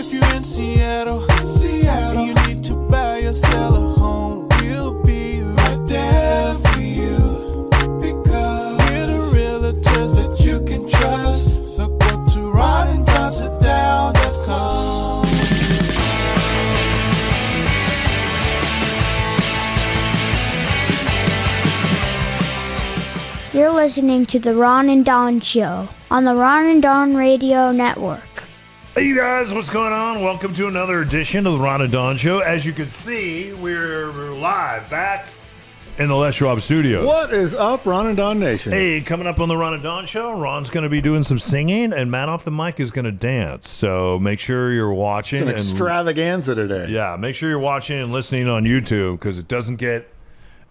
If you're in Seattle, and you need to buy or sell a home, we'll be right there for you. Because we're the realtors that you can trust. So go to ronanddonsitdown.com. You're listening to The Ron and Don Show on the Ron and Don Radio Network. Hey, you guys, what's going on? Welcome to another edition of the Ron and Don Show. As you can see, we're live back in the Les Schwab studio. What is up, Ron and Don Nation? Hey, coming up on the Ron and Don Show, Ron's going to be doing some singing, and Matt off the mic is going to dance. So make sure you're watching. It's an extravaganza today. Yeah, make sure you're watching and listening on YouTube because it doesn't get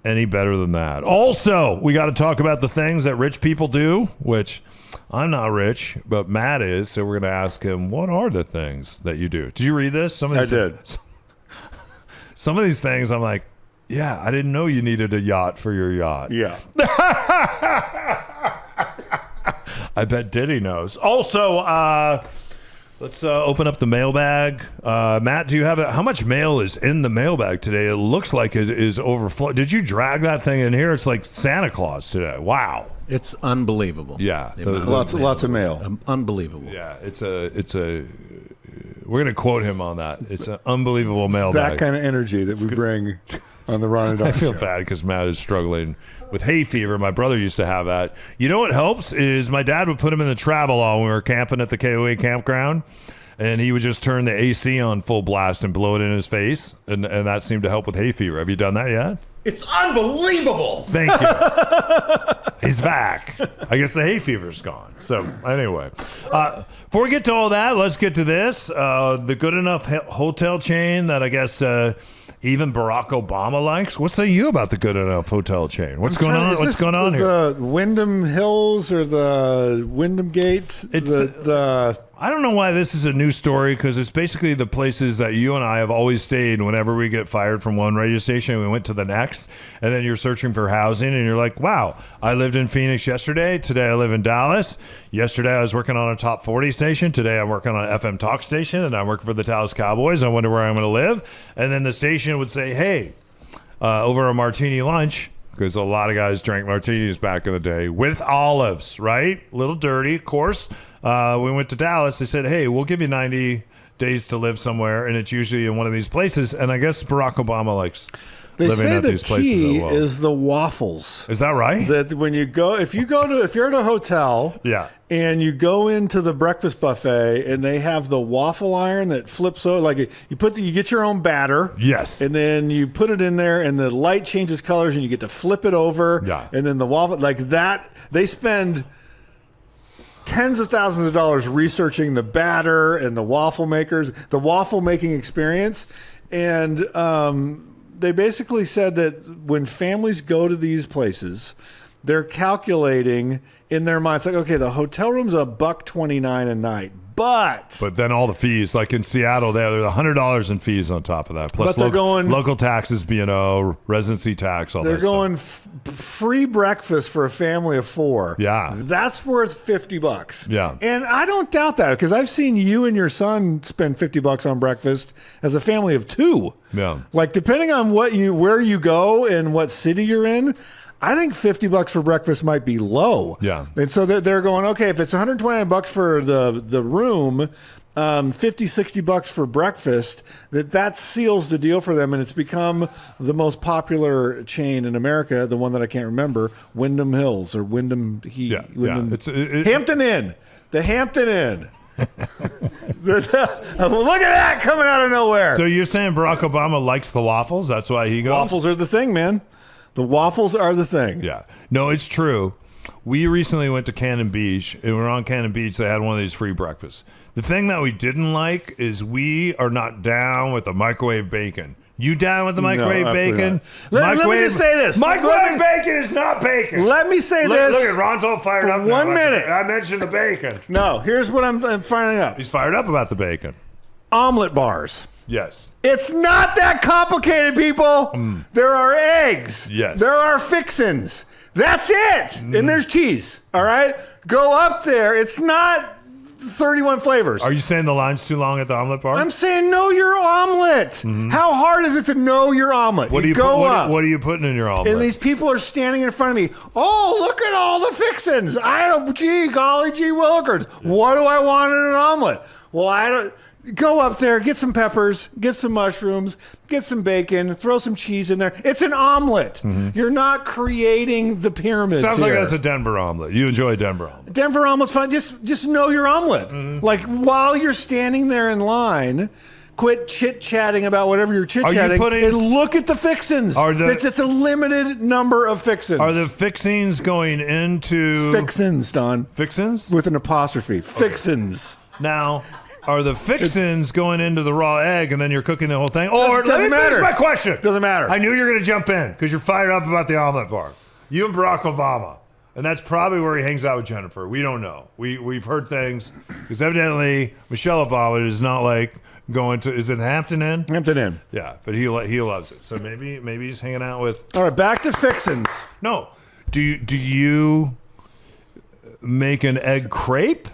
any better than that. Also, we got to talk about the things that rich people do, which I'm not rich, but Matt is. So we're going to ask him, what are the things that you do? Did you read this? I did. Some of these things, I'm like, yeah, I didn't know you needed a yacht for your yacht. Yeah. I bet Diddy knows. Also, let's open up the mailbag. Matt, do you have how much mail is in the mailbag today? It looks like it is overflowing. Did you drag that thing in here? It's like Santa Claus today. Wow. It's unbelievable. Yeah. Lots of mail. Unbelievable. Yeah, it's a we're going to quote him on that. It's an unbelievable mailbag. That kind of energy that we bring on the Ron and Don I feel Show. bad because Matt is struggling with hay fever. My brother used to have that. You know what helps is my dad would put him in the travel when we were camping at the KOA campground, and he would just turn the AC on full blast and blow it in his face, and that seemed to help with hay fever. Have you done that yet? It's unbelievable. Thank you. He's back. I guess the hay fever's gone. So anyway, before we get to all that, let's get to this. The Good Enough hotel chain that I guess even Barack Obama likes. What say you about the Good Enough hotel chain? What's going on? What's going on here? The Wyndham Hills or the Wyndham Gate? It's the I don't know why this is a new story because it's basically the places that you and I have always stayed whenever we get fired from one radio station and we went to the next, and then you're searching for housing and you're like, wow, I lived in Phoenix yesterday. Today I live in Dallas. Yesterday I was working on a top 40 station. Today I'm working on an FM talk station and I'm working for the Dallas Cowboys. I wonder where I'm going to live. And then the station would say, hey, over a martini lunch, because a lot of guys drank martinis back in the day with olives, right? A little dirty, of course. We went to Dallas. They said, hey, we'll give you 90 days to live somewhere, and it's usually in one of these places. And I guess Barack Obama likes living at these places. They say the key as well. is the waffles. Is that right? That when you go, if you're at a hotel, Yeah. and you go into the breakfast buffet, and they have the waffle iron that flips over, like you get your own batter, Yes. and then you put it in there, and the light changes colors, and you get to flip it over, Yeah. and then the waffle like that. They spend tens of thousands of dollars researching the batter and the waffle makers, the waffle making experience, and they basically said that when families go to these places, they're calculating in their minds like, okay, the hotel room's $129 a night, but then all the fees, like in Seattle, there's $100 in fees on top of that. Plus But they're going- local taxes, B&O, residency tax, all they're that going stuff. free breakfast for a family of 4. Yeah. That's worth $50. Yeah. And I don't doubt that because I've seen you and your son spend $50 on breakfast as a family of 2. Yeah. Like depending on where you go and what city you're in, I think $50 for breakfast might be low. Yeah. And so they're going, okay, if it's $129 for the room, $50-$60 for breakfast, that seals the deal for them, and it's become the most popular chain in America, the one that I can't remember, Wyndham Hills or Wyndham Heat. Yeah. Wyndham, It's Hampton Inn. The Hampton Inn. Look at that coming out of nowhere. So you're saying Barack Obama likes the waffles? That's why he goes? Waffles are the thing, man. The waffles are the thing. Yeah. No, it's true. We recently went to Cannon Beach, and we were on Cannon Beach. They had one of these free breakfasts. The thing that we didn't like is we are not down with the microwave bacon. You down with the microwave bacon? Let me just say this. Microwave bacon is not bacon. Let me say this. Look at Ron's all fired up. 1 minute. I mentioned the bacon. No, here's what I'm finding out. He's fired up about the bacon. Omelet bars. Yes. It's not that complicated, people. There are eggs. Yes. There are fixins. That's it. And there's cheese. All right? Go up there. It's not 31 flavors. Are you saying the line's too long at the omelet bar? I'm saying know your omelet. How hard is it to know your omelet? What are you what are you putting in your omelet? And these people are standing in front of me. Oh, look at all the fixins. Golly gee willikers. What do I want in an omelet? Well, I don't. Go up there, get some peppers, get some mushrooms, get some bacon, throw some cheese in there. It's an omelet. You're not creating the pyramid. Sounds like that's a Denver omelet. You enjoy Denver omelet. Denver omelet's fun. Just know your omelet. Like while you're standing there in line, quit chit-chatting about whatever you're chit-chatting and look at the fixins. It's a limited number of fixins. Are the fixins going into... Fixins, Don. Fixins? With an apostrophe. Fixins. Now... Are the fixins going into the raw egg and then you're cooking the whole thing? Or doesn't matter. Finish my question. Doesn't matter. I knew you were going to jump in because you're fired up about the omelet bar. You and Barack Obama. And that's probably where he hangs out with Jennifer. We don't know. We've heard things because evidently Michelle Obama is not like going to, is it Hampton Inn? Hampton Inn. Yeah, but he loves it. So maybe he's hanging out with. All right, back to fixins. No. Do you make an egg crepe?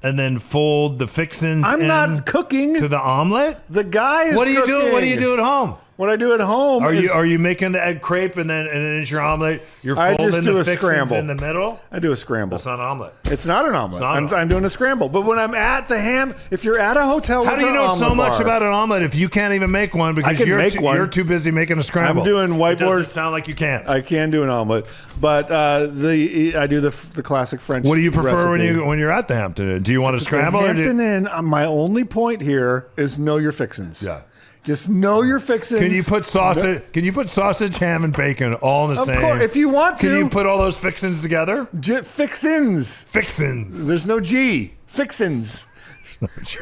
And then fold the fixins. I'm not cooking to the omelet. The guy is. What do you cooking. do? What do you do at home? What I do at home. Are you making the egg crepe and then it's your omelet? You're folding the fixins scramble in the middle. I do a scramble. That's not an omelet. It's not an omelet. I'm doing a scramble. But when I'm at the if you're at a hotel, how do you know so much about an omelet if you can't even make one because you're too busy making a scramble? I'm doing whiteboard. It doesn't sound like you can't. I can do an omelet, but I do the classic French. What do you prefer recipe. when you're at the Hampton Inn? Do you want a scramble? Hampton Inn. My only point here is know your fixins. Yeah. Just know your fixins. Can you put sausage? Can you put sausage, ham, and bacon all in the same? Of course, if you want to. Can you put all those fixins together? Fixins. Fixins. There's no G. Fixins.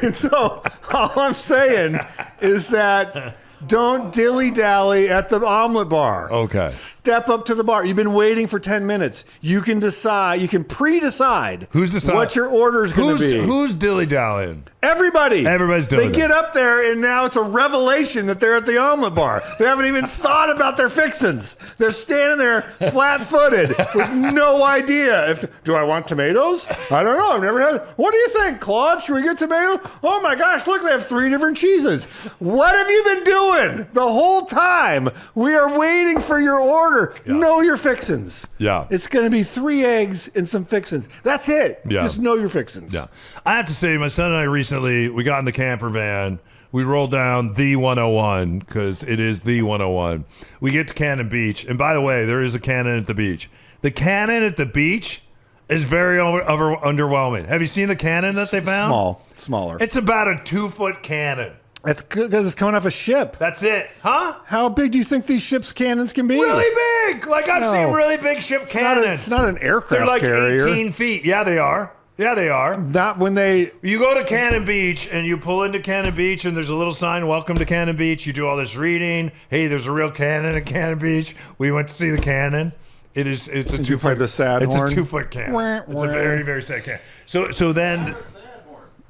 And so all I'm saying is that don't dilly-dally at the omelet bar. Okay. Step up to the bar. You've been waiting for 10 minutes. You can decide. You can pre-decide what your order is going to be. Who's dilly-dallying? Everybody. Everybody's dilly-dallying. They get up there, and now it's a revelation that they're at the omelet bar. They haven't even thought about their fixins. They're standing there flat-footed with no idea. Do I want tomatoes? I don't know. I've never had. What do you think, Claude? Should we get tomatoes? Oh, my gosh. Look, they have 3 different cheeses. What have you been doing? The whole time we are waiting for your order. Yeah. Know your fixins. Yeah. It's going to be 3 eggs and some fixins. That's it. Yeah. Just know your fixins. Yeah. I have to say, my son and I recently, we got in the camper van. We rolled down the 101 because it is the 101. We get to Cannon Beach. And by the way, there is a cannon at the beach. The cannon at the beach is very underwhelming. Have you seen the cannon that they found? Smaller. It's about a 2-foot cannon. That's good because it's coming off a ship. That's it. Huh? How big do you think these ships' cannons can be? Really big. Like I've seen really big ship cannons. It's not an aircraft carrier. They're like 18 feet. Yeah, they are. Yeah, they are. Not when they... You go to Cannon Beach and you pull into Cannon Beach and there's a little sign, welcome to Cannon Beach. You do all this reading. Hey, there's a real cannon at Cannon Beach. We went to see the cannon. It's a 2-foot. You play the sad horn? It's a 2-foot cannon. It's a very, very sad cannon. So then...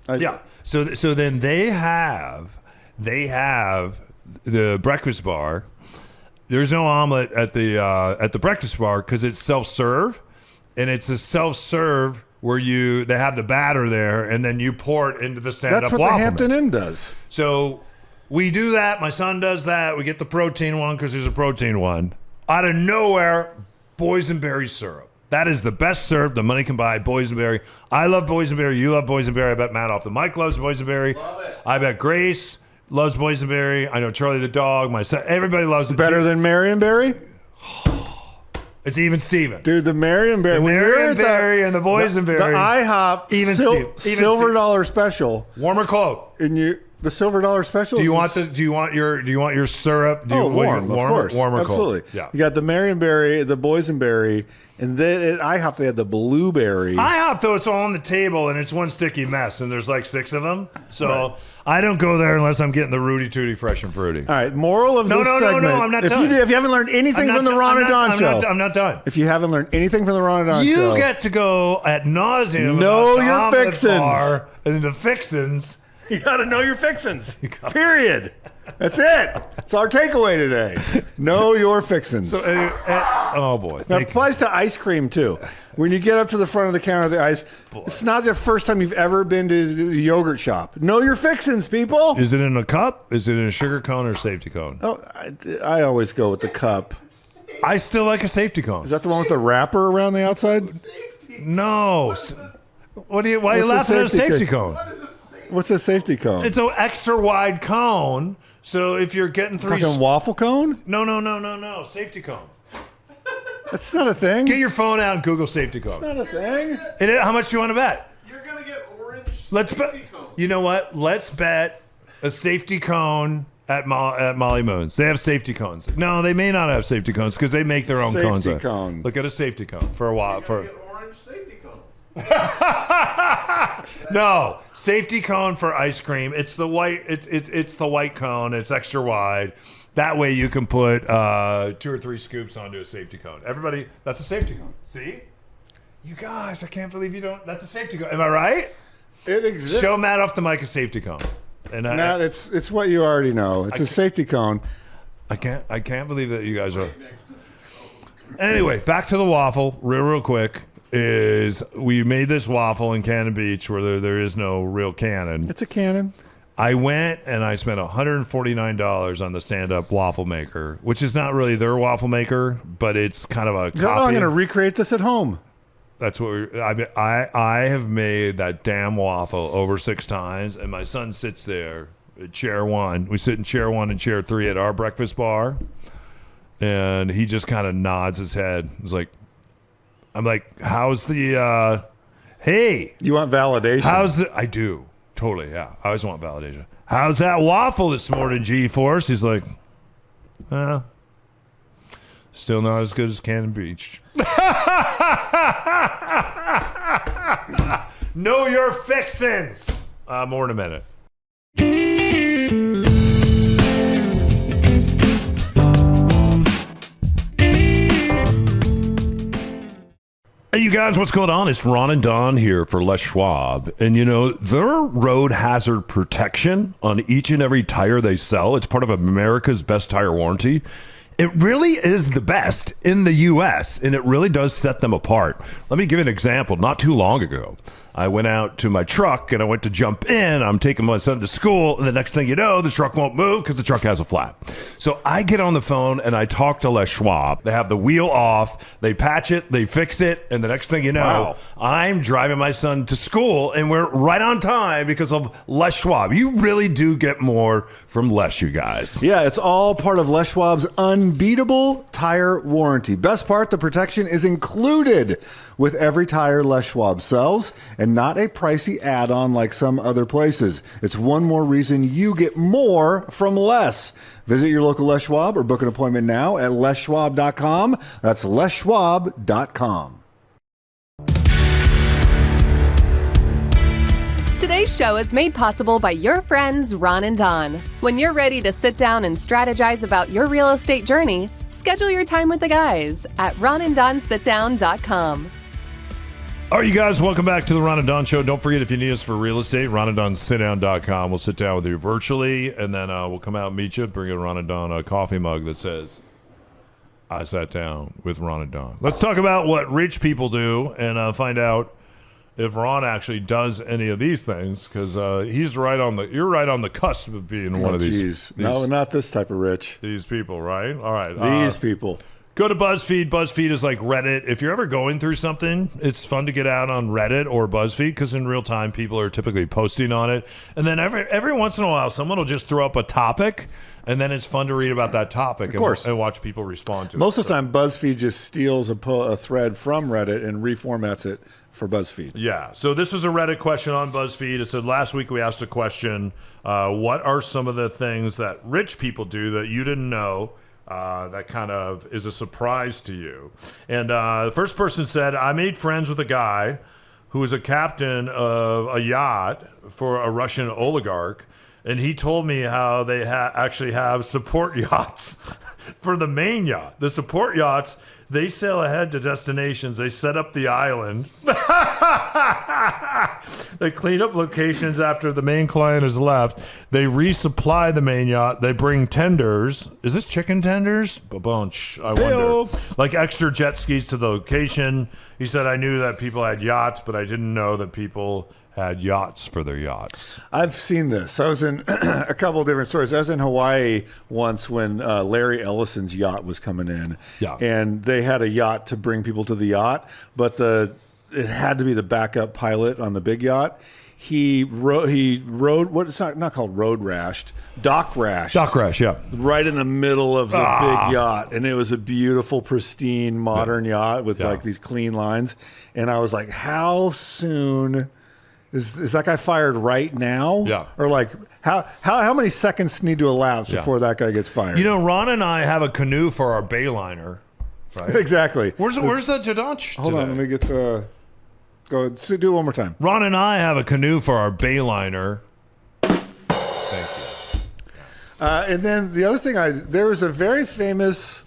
Yeah. So then they have the breakfast bar. There's no omelet at the breakfast bar because it's self-serve, and it's a self-serve where they have the batter there, and then you pour it into the stand-up waffle. That's what the Hampton Inn does. So we do that. My son does that. We get the protein one because there's a protein one. Out of nowhere, boysenberry syrup. That is the best syrup the money can buy, boysenberry. I love boysenberry. You love boysenberry. I bet Matt off the mic loves boysenberry. Love it. I bet Grace loves boysenberry. I know Charlie the dog. My son. Everybody loves it. Better than Marionberry? It's even Steven. Dude, the Marionberry. The Marionberry and the boysenberry. The IHOP even silver dollar special. Warm or cold? The silver dollar special. Do you want your syrup? Warm, of course. Warm or absolutely. Cold? Yeah. You got the Marionberry, the boysenberry, and then at IHOP they had the blueberry. IHOP though, it's all on the table and it's one sticky mess, and there's like 6 of them. So I don't go there unless I'm getting the Rooty Tooty Fresh and Fruity. All right. Moral of this segment. No, I'm not done. If you haven't learned anything from the Ron and Don show, I'm not done. If you haven't learned anything from the Ron and Don show, you get to go at nauseum. Know your fixins. And the fixins. You got to know your fixins. Period. That's it. It's our takeaway today. Know your fixins. Oh boy, That applies to ice cream too. When you get up to the front of the counter of the ice, it's not the first time you've ever been to the yogurt shop. Know your fixins, people. Is it in a cup? Is it in a sugar cone or safety cone? Oh, I always go with the cup. I still like a safety cone. Is that the one with the wrapper around the outside? No. Why are you laughing at a safety cone? What's a safety cone? It's an extra wide cone. So if you're getting three... Talking waffle cone? No. Safety cone. That's not a thing. Get your phone out and Google safety cone. Not a thing. How much do you want to bet? You're gonna get orange. Let's bet. You know what? Let's bet a safety cone at Molly Moon's. They have safety cones. No, they may not have safety cones because they make their own cones. Safety cone. Look at a safety cone for a while. You're gonna get orange safety cone. No, safety cone for ice cream. It's the white. It's the white cone. It's extra wide. That way you can put 2 or 3 scoops onto a safety cone. Everybody, that's a safety cone. See? You guys, I can't believe you don't. That's a safety cone. Am I right? It exists. Show Matt off the mic a safety cone. And Matt, it's what you already know. It's a safety cone. I can't believe that you guys are. Anyway, back to the waffle, real quick. Is we made this waffle in Cannon Beach where there is no real cannon. It's a cannon. I went and I spent $149 on the stand-up waffle maker, which is not really their waffle maker, but it's kind of a copy. I'm going to recreate this at home. That's what I have made that damn waffle over 6 times, and my son sits there at chair 1. We sit in chair 1 and chair 3 at our breakfast bar, and he just kind of nods his head. He's like, I'm like, how's the, hey. You want validation? I do. Totally, yeah. I always want validation. How's that waffle this morning, G-Force? He's like, still not as good as Cannon Beach. Know your fixins. More in a minute. Hey, you guys, what's going on? It's Ron and Don here for Les Schwab. And, you know, their road hazard protection on each and every tire they sell, it's part of America's best tire warranty. It really is the best in the U.S., and it really does set them apart. Let me give you an example. Not too long ago, I went out to my truck, and I went to jump in. I'm taking my son to school, and the next thing you know, the truck won't move because the truck has a flat. So I get on the phone, and I talk to Les Schwab. They have the wheel off. They patch it. They fix it. And the next thing you know, I'm driving my son to school, and we're right on time because of Les Schwab. You really do get more from Les, you guys. Yeah, it's all part of Les Schwab's unbeatable tire warranty. Best part, the protection is included with every tire Les Schwab sells and not a pricey add-on like some other places. It's one more reason you get more from Les. Visit your local Les Schwab or book an appointment now at leschwab.com. That's leschwab.com. Today's show is made possible by your friends Ron and Don. When you're ready to sit down and strategize about your real estate journey, schedule your time with the guys at ronanddonsitdown.com. All right, you guys, welcome back to the Ron and Don Show. Don't forget, if you need us for real estate, ronanddonsitdown.com. We'll sit down with you virtually, and then we'll come out and meet you, bring a Ron and Don a coffee mug that says, I sat down with Ron and Don. Let's talk about what rich people do and find out if Ron actually does any of these things, because you're right on the cusp of being one of these. No, not this type of rich. These people, right? All right. These people. Go to BuzzFeed. BuzzFeed is like Reddit. If you're ever going through something, it's fun to get out on Reddit or BuzzFeed because in real time, people are typically posting on it. And then every once in a while, someone will just throw up a topic, and then it's fun to read about that topic and watch people respond to it. Most of the time, BuzzFeed just steals a thread from Reddit and reformats it for BuzzFeed. Yeah. So this was a Reddit question on BuzzFeed. It said, last week we asked a question, what are some of the things that rich people do that you didn't know that kind of is a surprise to you? And the first person said, I made friends with a guy who was a captain of a yacht for a Russian oligarch, and he told me how they actually have support yachts for the main yacht. The support yachts, They sail ahead to destinations. They set up the island. They clean up locations after the main client has left. They resupply the main yacht. They bring tenders. Is this chicken tenders? A bunch, I wonder. Hey-o. Like extra jet skis to the location. He said, I knew that people had yachts, but I didn't know that people had yachts for their yachts. I've seen this. I was in a couple of different stories. I was in Hawaii once when Larry Ellison's yacht was coming in. Yeah. And they had a yacht to bring people to the yacht, but it had to be the backup pilot on the big yacht. He rode what it's not called road rashed, dock rash. Dock rash, yeah. Right in the middle of the big yacht. And it was a beautiful, pristine, modern yacht with like these clean lines. And I was like, how soon is that guy fired right now? Yeah. Or like how many seconds need to elapse before that guy gets fired? You know, Ron and I have a canoe for our bayliner. Right? Exactly. Where's the Jadonch Hold on, let me get the go do it one more time. Ron and I have a canoe for our bayliner. Thank you. And then the other thing, there was a very famous,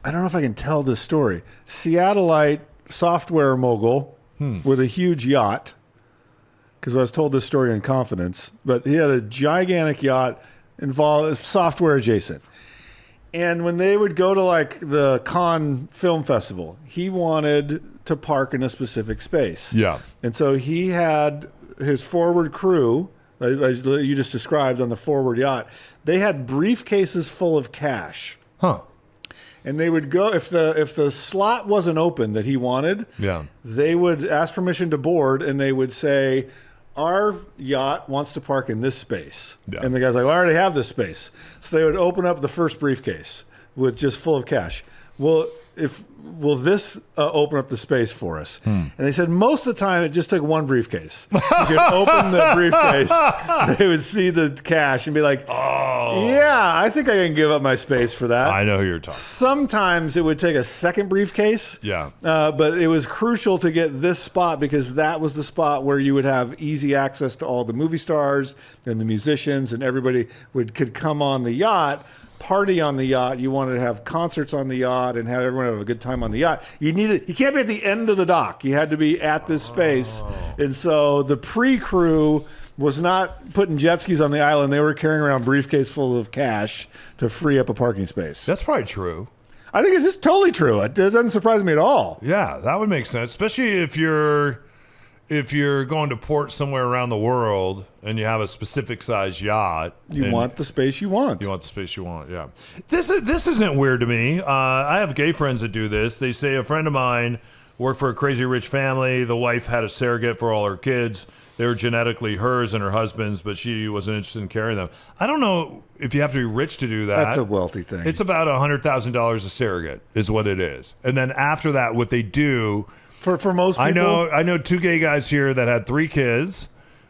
I don't know if I can tell this story, Seattleite software mogul with a huge yacht, because I was told this story in confidence, but he had a gigantic yacht involved software adjacent. And when they would go to like the Cannes Film Festival, he wanted to park in a specific space. Yeah. And so he had his forward crew, as you just described on the forward yacht, they had briefcases full of cash. Huh. And they would go, if the slot wasn't open that he wanted, they would ask permission to board, and they would say, our yacht wants to park in this space. Yeah. And the guy's like, well, I already have this space. So they would open up the first briefcase with just full of cash. Will this open up the space for us? And they said most of the time it just took one briefcase. You could open the briefcase, they would see the cash and be like, yeah, I think I can give up my space for that. I know who you're talking. Sometimes it would take a second briefcase. Yeah. But it was crucial to get this spot because that was the spot where you would have easy access to all the movie stars and the musicians, and everybody could come on the yacht, party on the yacht. You wanted to have concerts on the yacht and have everyone have a good time on the yacht. You can't be at the end of the dock. You had to be at this space. And so the pre-crew was not putting jet skis on the island. They were carrying around briefcase full of cash to free up a parking space. That's probably true. I think it's just totally true. It doesn't surprise me at all. Yeah, that would make sense, especially if you're going to port somewhere around the world and you have a specific size yacht. You want the space you want. You want the space you want, yeah. This isn't weird to me. I have gay friends that do this. They say a friend of mine worked for a crazy rich family. The wife had a surrogate for all her kids. They were genetically hers and her husband's, but she wasn't interested in carrying them. I don't know if you have to be rich to do that. That's a wealthy thing. It's about $100,000 a surrogate is what it is. And then after that, what they do... For most people, I know two gay guys here that had 3 kids,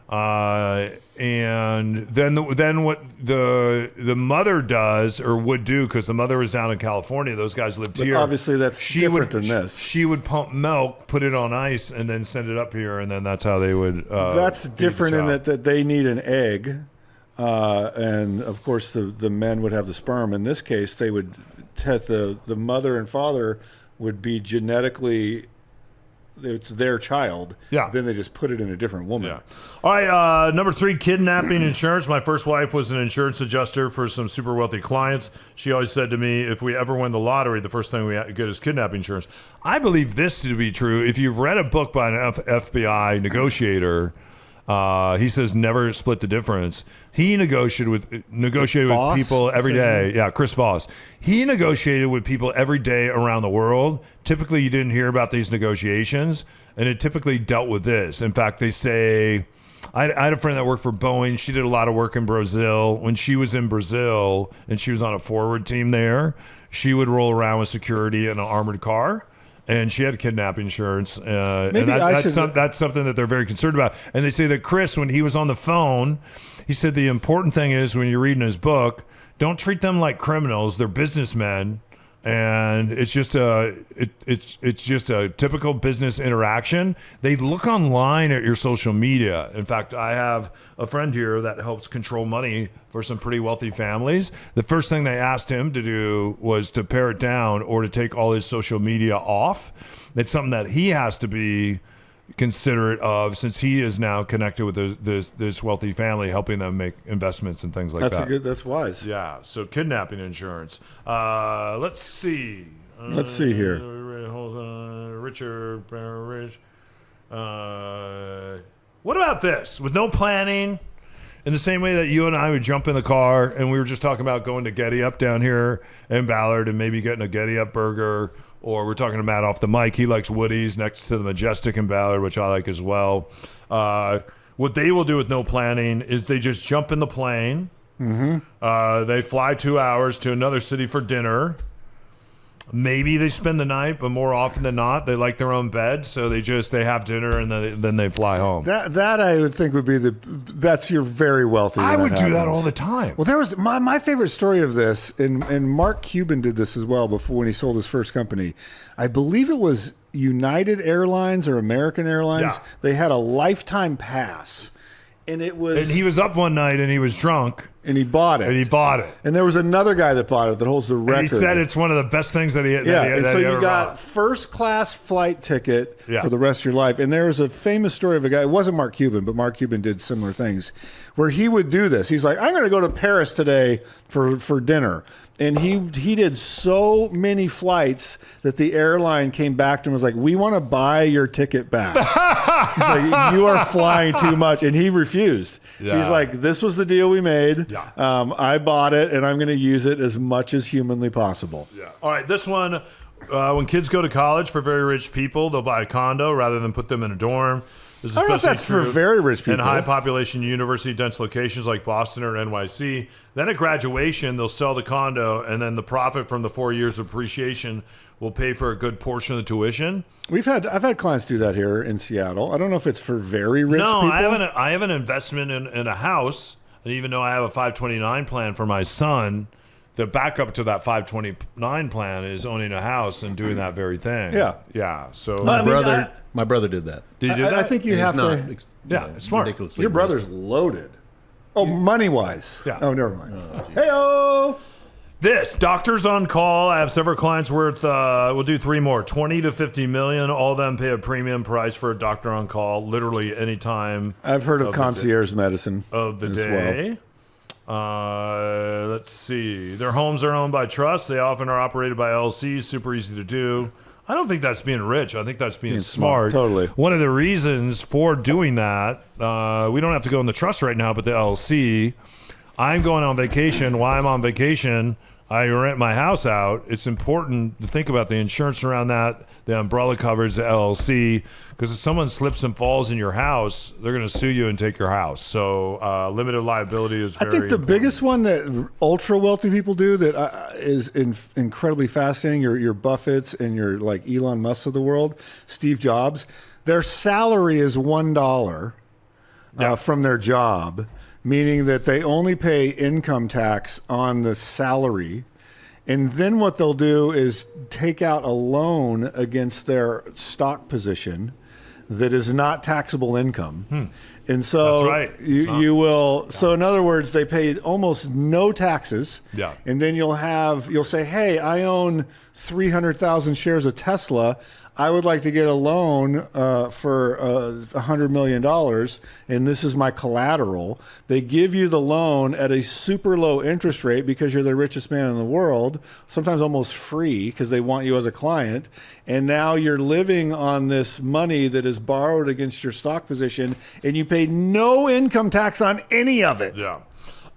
and then what the mother does or would do, because the mother was down in California, those guys lived here. Obviously, that's different than this. She would pump milk, put it on ice, and then send it up here, and then that's how they would. That's different in that they need an egg, and of course the men would have the sperm. In this case, they would the mother and father would be genetically. It's their child. Yeah. Then they just put it in a different woman. Yeah. All right. Number 3, kidnapping insurance. My first wife was an insurance adjuster for some super wealthy clients. She always said to me, if we ever win the lottery, the first thing we get is kidnapping insurance. I believe this to be true. If you've read a book by an FBI negotiator, he says never split the difference. He negotiated with people every day. Yeah, Chris Voss. He negotiated with people every day around the world. Typically, you didn't hear about these negotiations, and it typically dealt with this. In fact, they say, I had a friend that worked for Boeing. She did a lot of work in Brazil. When she was in Brazil and she was on a forward team there, she would roll around with security in an armored car. And she had kidnapping insurance. And that's something that they're very concerned about. And they say that Chris, when he was on the phone, he said the important thing is when you're reading his book, don't treat them like criminals. They're businessmen. And it's just it's just a typical business interaction. They look online at your social media. In fact, I have a friend here that helps control money for some pretty wealthy families. The first thing they asked him to do was to pare it down or to take all his social media off. It's something that he has to be considerate of, since he is now connected with this wealthy family, helping them make investments and things like that. That's wise. Yeah. So kidnapping insurance. Let's see. Let's see here. Hold on. Richard. Rich. What about this? With no planning, in the same way that you and I would jump in the car, and we were just talking about going to Getty Up down here in Ballard and maybe getting a Getty Up burger. Or we're talking to Matt off the mic. He likes Woody's next to the Majestic in Ballard, which I like as well. What they will do with no planning is they just jump in the plane. Mm-hmm. They fly 2 hours to another city for dinner. Maybe they spend the night, but more often than not, they like their own bed, so they have dinner and then they fly home. That I would think would be that's you're very wealthy. I would do that happens. all the time. Well, there was my favorite story of this, and Mark Cuban did this as well before when he sold his first company. I believe it was United Airlines or American Airlines. Yeah. They had a lifetime pass, and it was. And he was up one night and he was drunk. And he bought it. And there was another guy that bought it that holds the record. And he said it's one of the best things that he and so he you ever got bought. first class flight ticket for the rest of your life. And there was a famous story of a guy. It wasn't Mark Cuban, but Mark Cuban did similar things where he would do this. He's like, I'm going to go to Paris today for dinner. And he did so many flights that the airline came back to him and was like, we want to buy your ticket back. He's like, you are flying too much. And he refused. Yeah. He's like, this was the deal we made. Yeah. I bought it, and I'm going to use it as much as humanly possible. Yeah. All right, this one, when kids go to college, for very rich people, they'll buy a condo rather than put them in a dorm. This is I don't know if that's for very rich people. In high population, university dense locations like Boston or NYC. Then at graduation, they'll sell the condo, and then the profit from the 4 years of appreciation will pay for a good portion of the tuition. I've had clients do that here in Seattle. I don't know if it's for very rich people. No, I have an investment in a house, and even though I have a 529 plan for my son, the backup to that 529 plan is owning a house and doing that very thing. Yeah. Yeah. So My brother did that. did you do that? I think you And have it's to. not, Yeah, it's smart. ridiculously Your rich. brother's loaded. Oh, money-wise. Yeah. Oh, never mind. Hey-oh! This doctors on call. I have several clients worth. We'll do three more. 20 to 50 million. All of them pay a premium price for a doctor on call. Literally any time. I've heard of concierge medicine Of the as day. Let's see. Their homes are owned by trusts. They often are operated by LLCs. Super easy to do. I don't think that's being rich. I think that's being smart. Totally. One of the reasons for doing that, we don't have to go in the trust right now, but the LLC, I'm going on vacation. While I'm on vacation, I rent my house out. It's important to think about the insurance around that, the umbrella coverage, the LLC, because if someone slips and falls in your house, they're going to sue you and take your house. So limited liability is very I think the important. biggest one that ultra wealthy people do that is incredibly fascinating, your Buffetts and your like Elon Musk of the world, Steve Jobs, their salary is $1 from their job, meaning that they only pay income tax on the salary. And then what they'll do is take out a loan against their stock position that is not taxable income. And so That's right. you will. So in other words, they pay almost no taxes. Yeah. And then you'll say, hey, I own 300,000 shares of Tesla. I would like to get a loan for $100 million, and this is my collateral. They give you the loan at a super low interest rate because you're the richest man in the world, sometimes almost free because they want you as a client. And now you're living on this money that is borrowed against your stock position, and you pay no income tax on any of it. Yeah.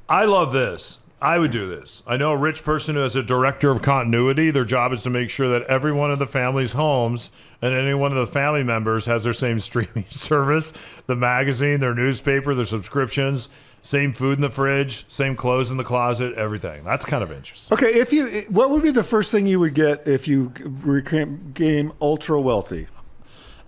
I love this. I would do this. I know a rich person who has a director of continuity. Their job is to make sure that every one of the family's homes and any one of the family members has their same streaming service, the magazine, their newspaper, their subscriptions, same food in the fridge, same clothes in the closet, everything. That's kind of interesting. Okay, what would be the first thing you would get if you became ultra wealthy?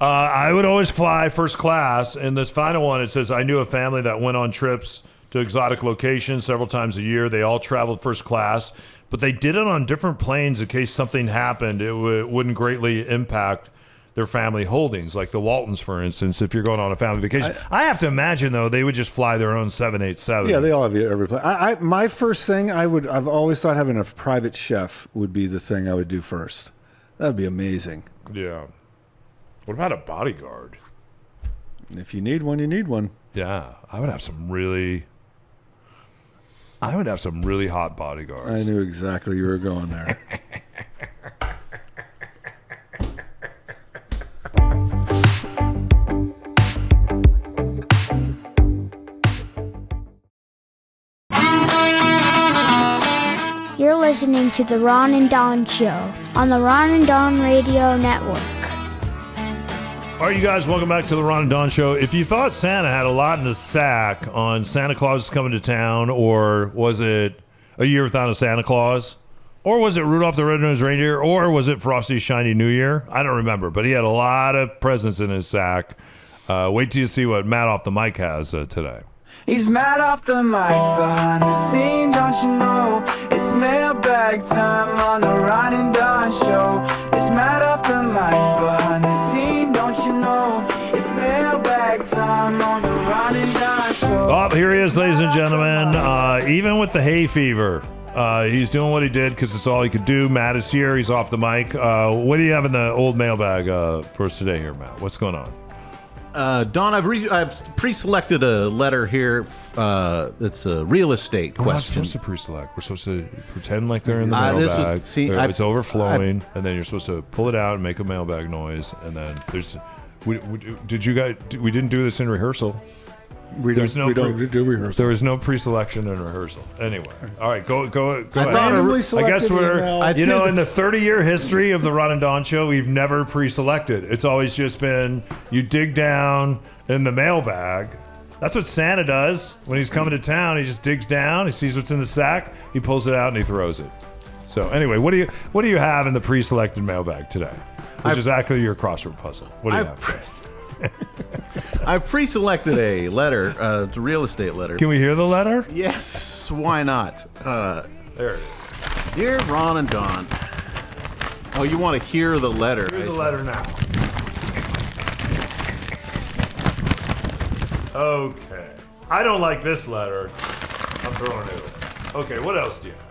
I would always fly first class. In this final one, it says, I knew a family that went on trips to exotic locations several times a year. They all traveled first class, but they did it on different planes in case something happened. It wouldn't greatly impact their family holdings, like the Waltons, for instance, if you're going on a family vacation. I have to imagine, though, they would just fly their own 787. Yeah, they all have every plane. My first thing, I've always thought having a private chef would be the thing I would do first. That would be amazing. Yeah. What about a bodyguard? If you need one, you need one. Yeah, I would have some really hot bodyguards. I knew exactly you were going there. You're listening to The Ron and Don Show on the Ron and Don Radio Network. All right, you guys, welcome back to the Ron and Don Show. If you thought Santa had a lot in the sack on Santa Claus is coming to town, or was it A Year Without a Santa Claus, or was it Rudolph the Red-Nosed Reindeer, or was it Frosty's Shiny New Year? I don't remember, but he had a lot of presents in his sack. Wait till you see what Matt off the mic has today. He's mad off the mic, behind the scene, don't you know? It's mailbag time on the Ron and Don Show. It's mad off the mic, behind the scene, don't you know? It's mailbag time on the Ron and Don Show. Oh, here he is, ladies and gentlemen. Even with the hay fever, he's doing what he did because it's all he could do. Matt is here. He's off the mic. What do you have in the old mailbag for us today here, Matt? What's going on? Don, I've pre-selected a letter here. It's a real estate We're not question. supposed to pre-select. We're supposed to pretend like they're in the this mailbag. was- see, It's overflowing, and then you're supposed to pull it out and make a mailbag noise, and then there's. Did you guys? We didn't do this in rehearsal. We don't do rehearsal. There was no pre-selection and rehearsal. Anyway, all right, go ahead. randomly I guess selected we're, email. in the 30-year history of the Ron and Don Show, we've never pre-selected. It's always just been you dig down in the mailbag. That's what Santa does when he's coming to town. He just digs down, he sees what's in the sack, he pulls it out, and he throws it. So anyway, what do you have in the pre-selected mailbag today? Which is actually your crossword puzzle. What do you have? I've pre-selected a letter. It's a real estate letter. Can we hear the letter? Yes, why not? There it is. Dear Ron and Don. Oh, you want to hear the letter? Here's the letter now. Okay. I don't like this letter. I'm throwing it away. Okay, what else do you have?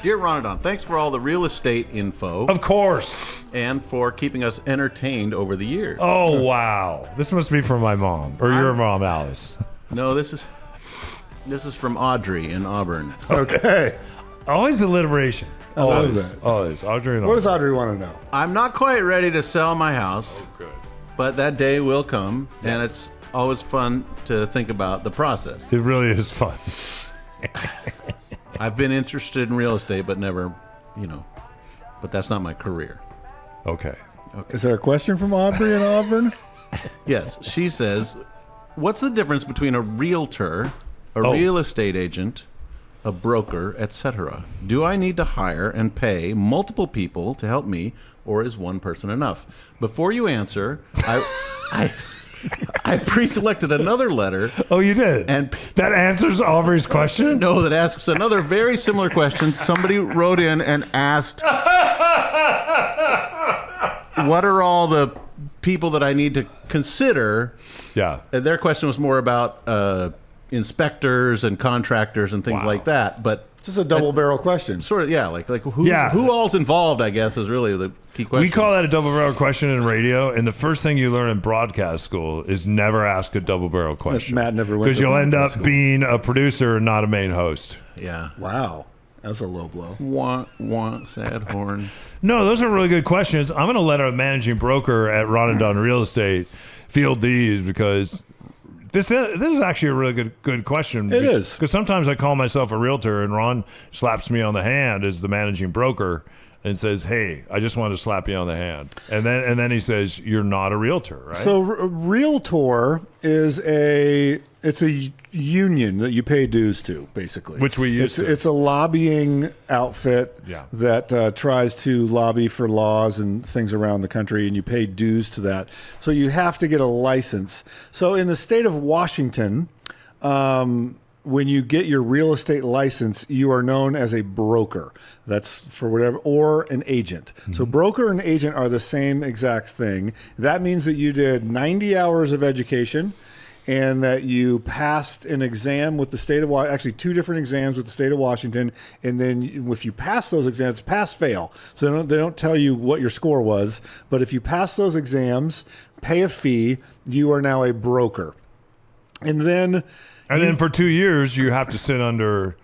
Dear Ron and Don, thanks for all the real estate info Of course. and for keeping us entertained over the years. Oh, wow. This must be from my mom, or your mom, Alice. No, this is from Audrey in Auburn. Okay. Always alliteration. I love Always. that. Always. Audrey and What does Audrey want to know? I'm not quite ready to sell my house, Good. but that day will come, and it's always fun to think about the process. It really is fun. I've been interested in real estate, but never, but that's not my career. Okay. Is there a question from Audrey in Auburn? Yes, she says, what's the difference between a realtor, a Oh. real estate agent, a broker, etc.? Do I need to hire and pay multiple people to help me, or is one person enough? Before you answer, I pre-selected another letter. Oh, you did? And that answers Aubrey's question? No, that asks another very similar question. Somebody wrote in and asked, what are all the people that I need to consider? Yeah. And their question was more about inspectors and contractors and things Wow. like that. But Just a double barrel question. sort of, like who all's involved, I guess, is really the key question. We call that a double barrel question in radio, and the first thing you learn in broadcast school is never ask a double barrel question. Matt never went because to you'll end broadcast up school. being a producer and not a main host. Yeah. Wow. That's a low blow. Wah, sad horn. No, those are really good questions. I'm going to let our managing broker at Ron and Don Real Estate field these because this is actually a really good question. It is. Because sometimes I call myself a realtor and Ron slaps me on the hand as the managing broker and says, "Hey, I just wanted to slap you on the hand." And then he says, "You're not a realtor, right?" So realtor is a union that you pay dues to, basically. Which we used to. It's a lobbying outfit Yeah. that tries to lobby for laws and things around the country, and you pay dues to that. So you have to get a license. So in the state of Washington, when you get your real estate license, you are known as a broker. That's for whatever, or an agent. So broker and agent are the same exact thing. That means that you did 90 hours of education and that you passed an exam with the state of Washington, actually 2 different exams with the state of Washington. And then if you pass those exams, pass, fail. So they don't tell you what your score was, but if you pass those exams, pay a fee, you are now a broker. And then for 2 years, you have to sit under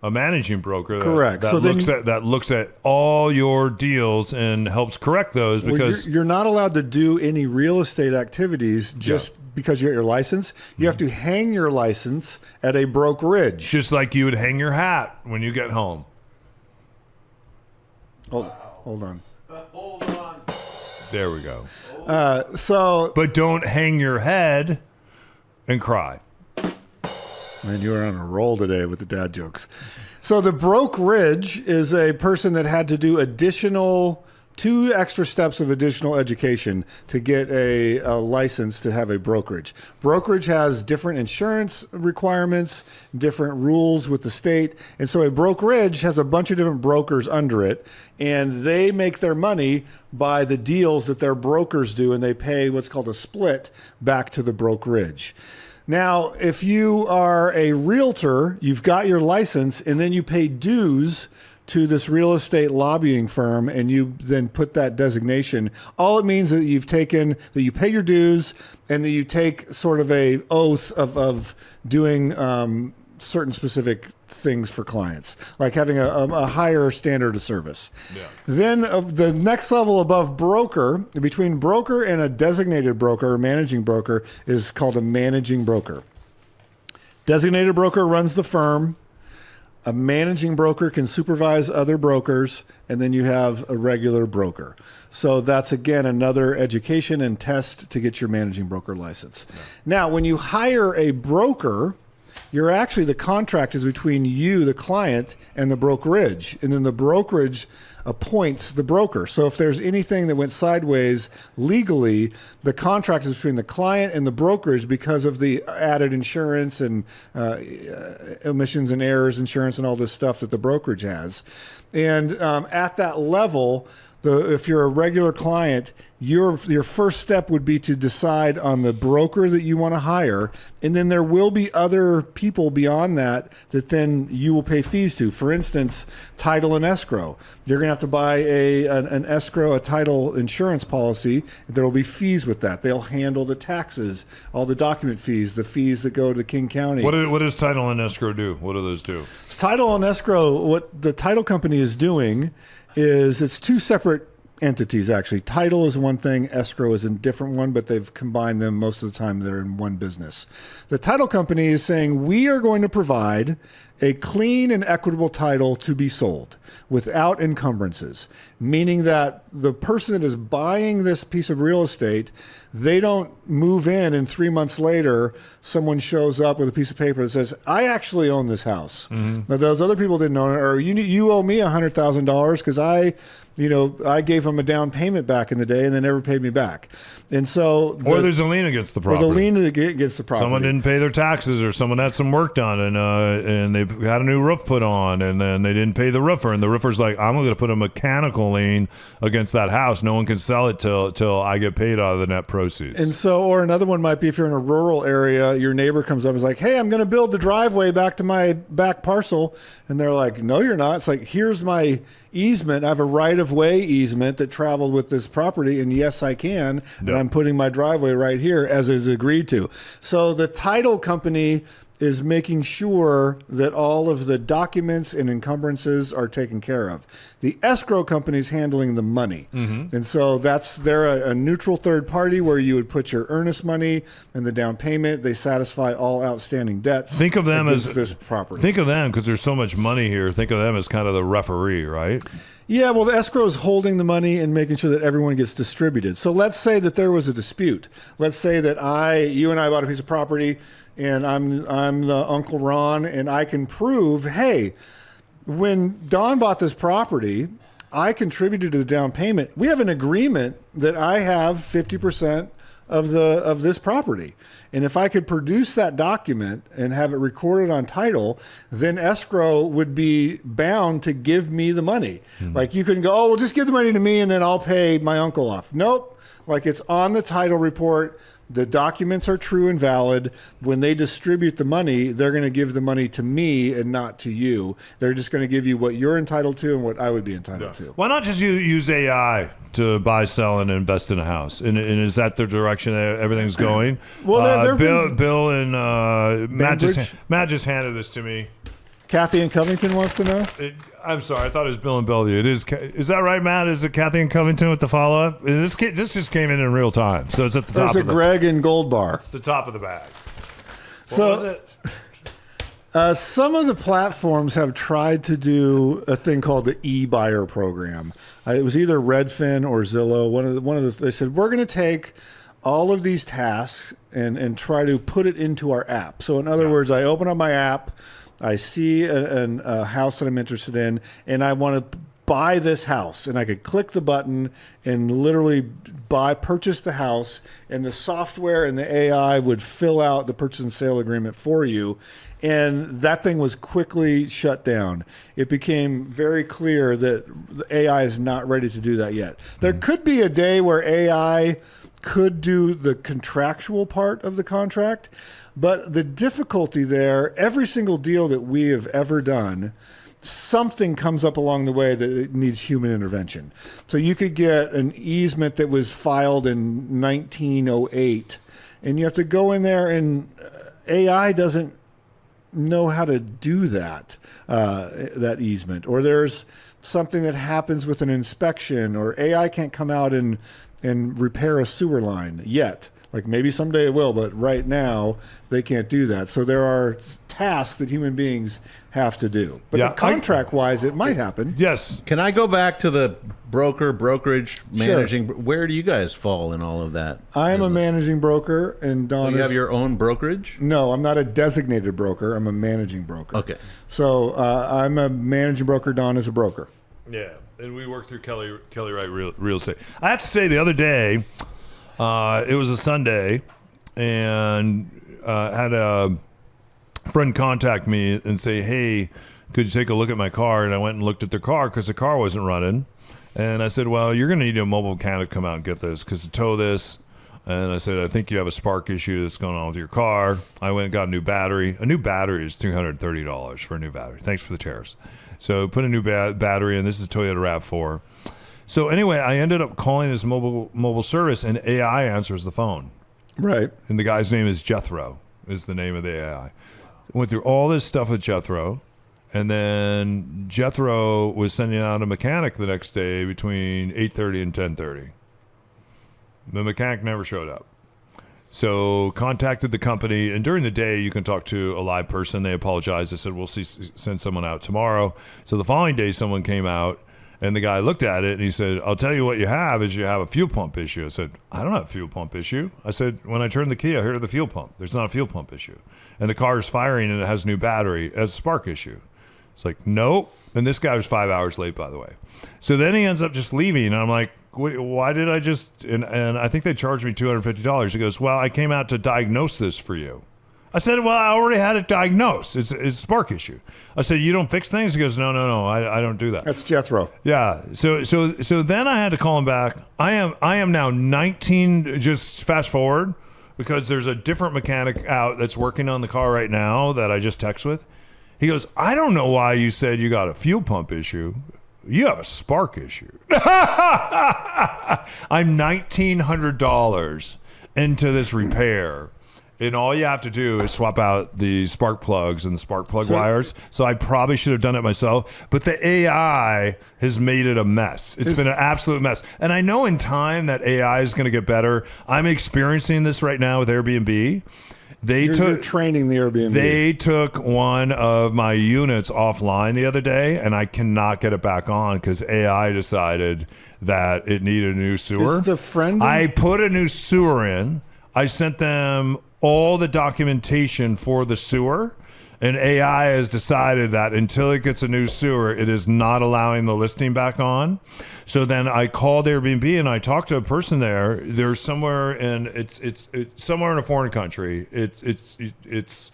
a managing broker correct. that looks at all your deals and helps correct those, because you're not allowed to do any real estate activities just because you get your license. You have to hang your license at a brokerage. Just like you would hang your hat when you get home. Hold on. Hold on. There we go. But don't hang your head and cry. Man, you are on a roll today with the dad jokes. So the brokerage is a person that had to do 2 extra steps of additional education to get a license to have a brokerage. Brokerage has different insurance requirements, different rules with the state. And so a brokerage has a bunch of different brokers under it, and they make their money by the deals that their brokers do, and they pay what's called a split back to the brokerage. Now, if you are a realtor, you've got your license, and then you pay dues to this real estate lobbying firm, and you then put that designation. All it means is that you pay your dues, and that you take sort of a oath of doing certain specific things for clients, like having a higher standard of service. Yeah. Then the next level above broker, between broker and a designated broker or managing broker, is called a managing broker. Designated broker runs the firm. A managing broker can supervise other brokers, and then you have a regular broker. So that's, again, another education and test to get your managing broker license. Yeah. Now, when you hire a broker, the contract is between you, the client, and the brokerage. And then the brokerage appoints the broker. So if there's anything that went sideways legally, the contract is between the client and the brokerage because of the added insurance and omissions and errors insurance and all this stuff that the brokerage has. And at that level, if you're a regular client, your first step would be to decide on the broker that you want to hire, and then there will be other people beyond that then you will pay fees to. For instance, title and escrow. You're going to have to buy an escrow, a title insurance policy. There will be fees with that. They'll handle the taxes, all the document fees, the fees that go to King County. What does title and escrow do? What do those do? Title and escrow, what the title company is doing is it's 2 separate entities, actually. Title is one thing, escrow is a different one, but they've combined them. Most of the time they're in one business. The title company is saying, we are going to provide a clean and equitable title to be sold without encumbrances, meaning that the person that is buying this piece of real estate, they don't move in and 3 months later someone shows up with a piece of paper that says, I actually own this house. Mm-hmm. Now those other people didn't own it, or you owe me $100,000 because I gave them a down payment back in the day and they never paid me back. And so there's a lien against the property. Or the lien against the property. Someone didn't pay their taxes, or someone had some work done, and they had a new roof put on, and then they didn't pay the roofer, and the roofer's like, I'm going to put a mechanical lien against that house. No one can sell it till I get paid out of the net proceeds. And so, or another one might be if you're in a rural area, your neighbor comes up and is like, hey, I'm going to build the driveway back to my back parcel. And they're like, no, you're not. It's like, here's my easement. I have a right-of-way easement that traveled with this property, and yes, I can. Yep. And I'm putting my driveway right here as is agreed to. So the title company is making sure that all of the documents and encumbrances are taken care of. The escrow company is handling the money. Mm-hmm. And so they're a neutral third party where you would put your earnest money and the down payment. They satisfy all outstanding debts. Think of them as this property. Think of them, because there's so much money here. Think of them as kind of the referee, right? Yeah, well, the escrow is holding the money and making sure that everyone gets distributed. So let's say that there was a dispute. Let's say that you and I bought a piece of property, and I'm the Uncle Ron, and I can prove, hey, when Don bought this property, I contributed to the down payment. We have an agreement that I have 50% of this property. And if I could produce that document and have it recorded on title, then escrow would be bound to give me the money. Like you couldn't go, oh, well, just give the money to me and then I'll pay my uncle off. Nope. Like it's on the title report. The documents are true and valid. When they distribute the money, they're going to give the money to me and not to you. They're just going to give you what you're entitled to and what I would be entitled to. Why not just use AI to buy, sell, and invest in a house? And is that the direction that everything's going? Well, Bill and Matt just handed this to me. Kathy in Covington wants to know. I'm sorry, I thought it was Bill and Bellevue. It is. Is that right, Matt? Is it Kathy in Covington with the follow up? This just came in real time, so it's at the top. There's a Greg in Gold Bar. It's the top of the bag. What was it? Some of the platforms have tried to do a thing called the e-buyer program. It was either Redfin or Zillow. One of the they said we're going to take all of these tasks and try to put it into our app. So in other words, I open up my app. I see a house that I'm interested in, and I want to buy this house. And I could click the button and literally purchase the house, and the software and the AI would fill out the purchase and sale agreement for you. And that thing was quickly shut down. It became very clear that the AI is not ready to do that yet. There could be a day where AI could do the contractual part of the contract. But the difficulty there, every single deal that we have ever done, something comes up along the way that it needs human intervention. So you could get an easement that was filed in 1908, and you have to go in there, and AI doesn't know how to do that easement. Or there's something that happens with an inspection, or AI can't come out and repair a sewer line yet. Like maybe someday it will, but right now they can't do that. So there are tasks that human beings have to do. But the contract-wise, it might happen. Yes. Can I go back to the brokerage, managing? Sure. Where do you guys fall in all of that? I am a managing broker, and Don. So you have your own brokerage? No, I'm not a designated broker. I'm a managing broker. Okay. So I'm a managing broker. Don is a broker. Yeah, and we work through Kelly Wright Real Estate. I have to say, the other day, it was a Sunday, and had a friend contact me and say, hey, could you take a look at my car? And I went and looked at their car because the car wasn't running. And I said, well, you're going to need a mobile mechanic to come out and get this because to tow this. And I said, I think you have a spark issue that's going on with your car. I went and got a new battery. A new battery is $330 for a new battery. Thanks for the tariffs. So put a new battery in. This is a Toyota RAV4. So anyway, I ended up calling this mobile service, and AI answers the phone. Right. And the guy's name is Jethro, is the name of the AI. Went through all this stuff with Jethro, and then Jethro was sending out a mechanic the next day between 8:30 and 10:30. The mechanic never showed up. So contacted the company, and during the day you can talk to a live person. They apologized. They said, we'll send someone out tomorrow. So the following day someone came out, and the guy looked at it and he said, I'll tell you what you have is you have a fuel pump issue. I said, I don't have a fuel pump issue. I said, when I turned the key, I heard the fuel pump. There's not a fuel pump issue. And the car is firing and it has a new battery. It has a spark issue. It's like, nope. And this guy was 5 hours late, by the way. So then he ends up just leaving. And I'm like, wait, why did I just, and I think they charged me $250. He goes, well, I came out to diagnose this for you. I said, well, I already had it diagnosed. It's a spark issue. I said, you don't fix things? He goes, no, I don't do that. That's Jethro. Yeah. So then I had to call him back. I am now 19, just fast forward, because there's a different mechanic out that's working on the car right now that I just text with. He goes, I don't know why you said you got a fuel pump issue. You have a spark issue. I'm $1,900 into this repair. And all you have to do is swap out the spark plugs and the spark plug wires. So I probably should have done it myself. But the AI has made it a mess. It's been an absolute mess. And I know in time that AI is going to get better. I'm experiencing this right now with Airbnb. You're training the Airbnb. They took one of my units offline the other day, and I cannot get it back on because AI decided that it needed a new sewer. Is the friend? I put a new sewer in. I sent them all the documentation for the sewer, And AI has decided that until it gets a new sewer, it is not allowing the listing back on. So then I called Airbnb and I talked to a person there. They're somewhere in it's somewhere in a foreign country. It's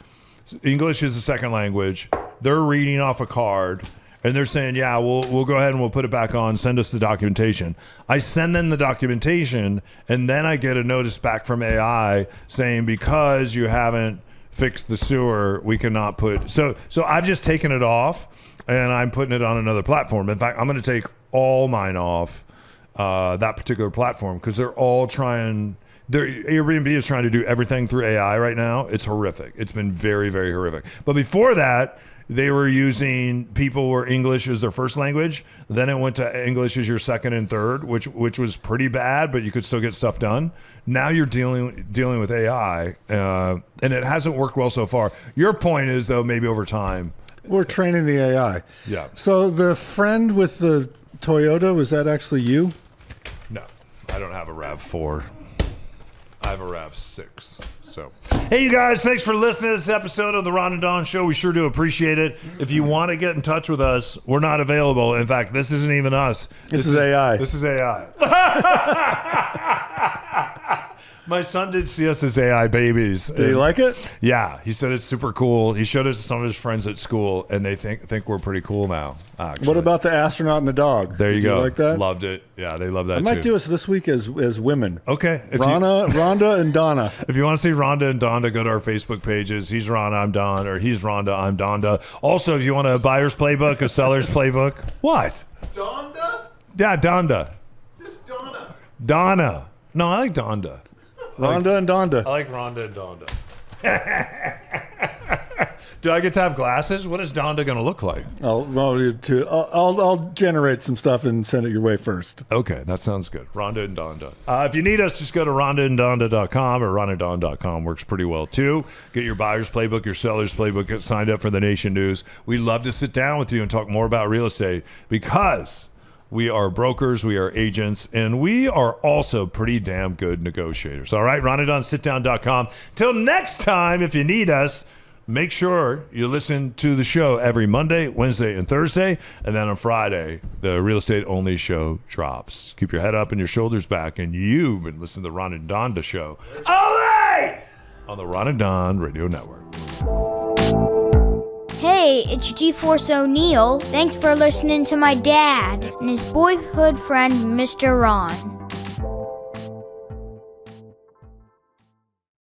English is the second language. They're reading off a card and they're saying, "Yeah, we'll go ahead and we'll put it back on. Send us the documentation." I send them the documentation and then I get a notice back from AI saying, "Because you haven't fix the sewer, we cannot put." So I've just taken it off and I'm putting it on another platform. In fact, I'm going to take all mine off that particular platform because they're all trying. Airbnb is trying to do everything through AI right now. It's horrific. It's been very, very horrific. But before that, they were using people where English is their first language. Then it went to English as your second and third, which was pretty bad, but you could still get stuff done. Now you're dealing with AI, and it hasn't worked well so far. Your point is, though, maybe over time. We're training the AI. Yeah. So the friend with the Toyota, was that actually you? No, I don't have a RAV4. I have a RAV6. So, hey, you guys, thanks for listening to this episode of the Ron and Don Show. We sure do appreciate it. If you want to get in touch with us, we're not available. In fact, this isn't even us. This is AI. This is AI. My son did see us as AI babies. Did he like it? Yeah, he said it's super cool. He showed it to some of his friends at school, and they think we're pretty cool now. Actually. What about the astronaut and the dog? There you go. You like that? Loved it. Yeah, they love that I might too. do us this week as women. Okay. Rhonda and Donna. If you want to see Rhonda and Donda, go to our Facebook pages. He's Ron, I'm Don, or he's Rhonda, I'm Donda. Also, if you want a buyer's playbook, a seller's playbook. What? Donda? Yeah, Donda. Just Donna. Donna. No, I like Donda. Rhonda and Donda. I like Rhonda and Donda. Do I get to have glasses? What is Donda going to look like? I'll generate some stuff and send it your way first. Okay, that sounds good. Rhonda and Donda. If you need us, just go to rondaanddonda.com or ronandon.com. Works pretty well, too. Get your buyer's playbook, your seller's playbook. Get signed up for the Nation News. We love to sit down with you and talk more about real estate because we are brokers, we are agents, and we are also pretty damn good negotiators. All right, ronandonsitdown.com. Till next time, if you need us, make sure you listen to the show every Monday, Wednesday, and Thursday. And then on Friday, the Real Estate Only show drops. Keep your head up and your shoulders back. And you've been listening to the Ron and Donda Show. Only on the Ron and Don Radio Network. Hey, it's G-Force O'Neill. Thanks for listening to my dad and his boyhood friend, Mr. Ron.